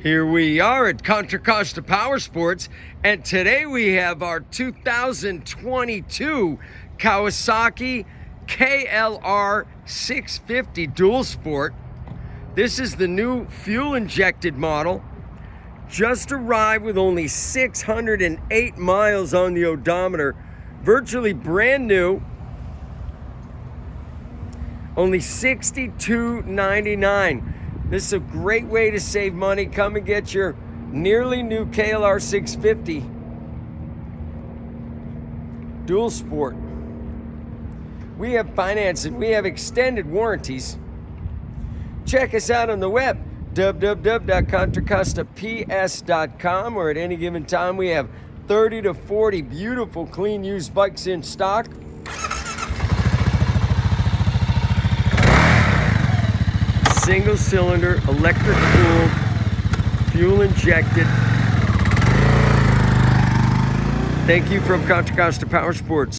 Here we are at Contra Costa Powersports, and today we have our 2022 Kawasaki KLR650 Dual Sport. This is the new fuel-injected model. Just arrived with only 608 miles on the odometer. Virtually brand new. Only $62.99. This is a great way to save money. Come and get your nearly new KLR650 Dual Sport. We have financing. We have extended warranties. Check us out on the web, www.contracostaps.com, or at any given time we have 30 to 40 beautiful, clean, used bikes in stock. Single cylinder, electric cooled, fuel injected. Thank you from Contra Costa Powersports.